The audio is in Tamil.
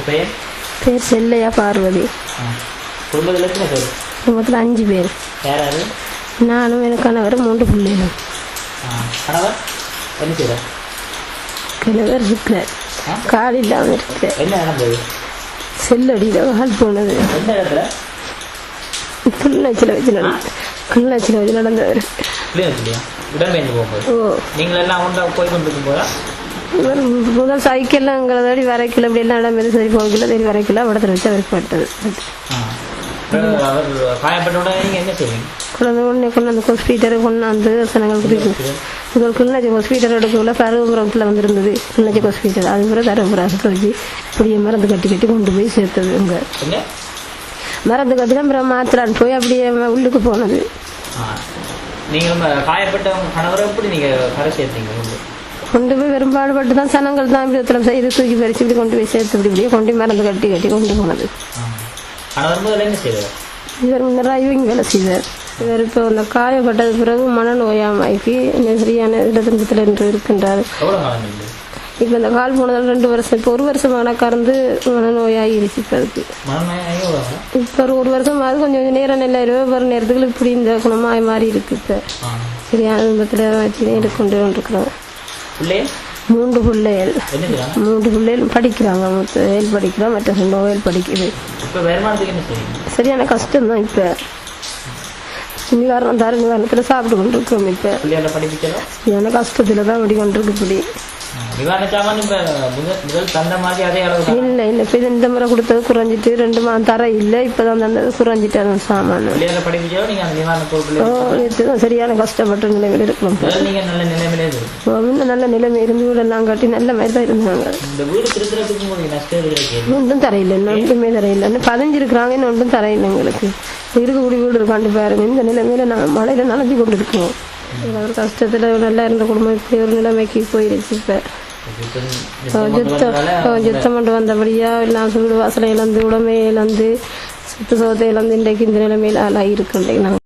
பேர் செல்லையா பார்வதி. குடும்பத்தில் எத்தனை பேர்? குடும்பத்தில் 5 பேர். யார் யாரு? நானும் எனக்கு கணவர் 3 பிள்ளைகளும். கணவர் என்ன செய்யறார்? கணவர் இருக்கிறார், கால் இல்லாமல் இருக்கு. என்ன நடந்தது? செல்லடியில் கால் போனது. எந்த இடத்துல? கிளிநொச்சியில் வச்சு நடந்தவர். உடம்பெயர்ந்து போகும்போது நீங்கள் எல்லாம் ஒன்றா போய் கொண்டிருக்கும் போதா? முதல் சைக்கிள்லாம் எங்களை வரைக்கல, இப்படி எல்லாம் இடம் சரி போகல, சரி வரைக்கல, படத்தில் வச்சு அவருக்கு பட்டது. காயப்பட்ட உடனே நீங்கள் என்ன செய்வீங்க? உடனே கொண்டாந்து ஹாஸ்பிட்டலை கொண்டாந்து சனங்களுக்கு முதல் கிளிநொச்சி ஹாஸ்பிட்டல் எடுக்கல, பருவபுரத்தில் வந்திருந்தது கிளிநொச்சி ஹாஸ்பிட்டல். அது பிறகு தருமபுரத்துக்கு வச்சு இப்படியே மருந்து கட்டி கொண்டு போய் சேர்த்தது. இங்கே மருந்து கட்டி தான் அப்புறம் மாத்திரான் போய் அப்படியே உள்ளுக்கு போனது. நீங்கள் காயப்பட்ட கணவரை எப்படி நீங்கள் கரை சேர்த்தீங்க? கொண்டு போய் பெரும்பாடுபட்டு தான் சனங்கள் தான் இப்படி செய்து தூக்கி பறிச்சு இப்படி கொண்டு போய் சேர்த்து இப்படி இப்படியே கொண்டு மருந்து கட்டி கொண்டு போனது. இவர் முன்னராக இவங்க வேலை செய்வார். இவர் இப்போ அந்த காயப்பட்டது பிறகு மனநோயாமைக்கு சரியான இடத்துல என்று இருக்கின்றார். இப்போ இந்த கால் போனதால் 2 வருஷம், இப்போ 1 வருஷம் கணக்கார்ந்து மனநோயாகி இருக்கு. இப்போ இப்போ 1 வருஷம் அது கொஞ்சம் நேரம் நல்லா ஒரு நேரத்துக்கு இப்படி இந்த குணமாக மாறி இருக்கு. இப்போ சரியான விபத்தில் வச்சு எடுக்கொண்டு இருக்கிறோம். 3 பிள்ளைகள், 3 பிள்ளைகள் படிக்கிறாங்க. மூத்த படிக்கிறோம், மற்ற 2 படிக்குது. சரியான கஷ்டம்தான். இப்போ நிவாரணத்தில் சாப்பிட்டு கொண்டு இருக்கோம். இப்போ சரியான கஷ்டத்தில் தான் ஓடி கொண்டிருக்கு. இப்படி இல்லை இல்லை, இப்போ இந்த முறை கொடுத்தது குறைஞ்சிட்டு 2 மாதம் தர இல்லை. இப்போதான் தந்தது குறைஞ்சிட்டு அந்த சாமான். சரியான கஷ்டப்பட்ட நிலைமையில் இருக்கிறோம். இன்னும் நல்ல நிலைமை இருந்து வீடெல்லாம் கட்டி நல்ல மாதிரி தான் இருந்தாங்க. ஒன்றும் தரையில்லை, ஒன்றுமே தரையில்லை. இன்னும் 15 இருக்கிறாங்க, இன்னும் ஒன்றும் தரையில்லை. எங்களுக்கு இருக்கக்கூடிய வீடு இருக்காண்டு பாருங்க. இந்த நிலைமையில நாங்கள் மழையில நனைஞ்சு கொண்டு இருக்கோம். ஒரு கஷ்டத்தில் நல்லா இருந்த குடும்பம் இப்படி ஒரு நிலைமைக்கு போயிடுச்சு. இப்போ யுத்தம் கொண்டு வந்தபடியா எல்லாம் வீடு வாசலை இழந்து உடமையை இழந்து சுத்து சோத்தை இழந்து இன்றைக்கு இந்த நிலைமையில் ஆளாகி இருக்கு. நாங்கள்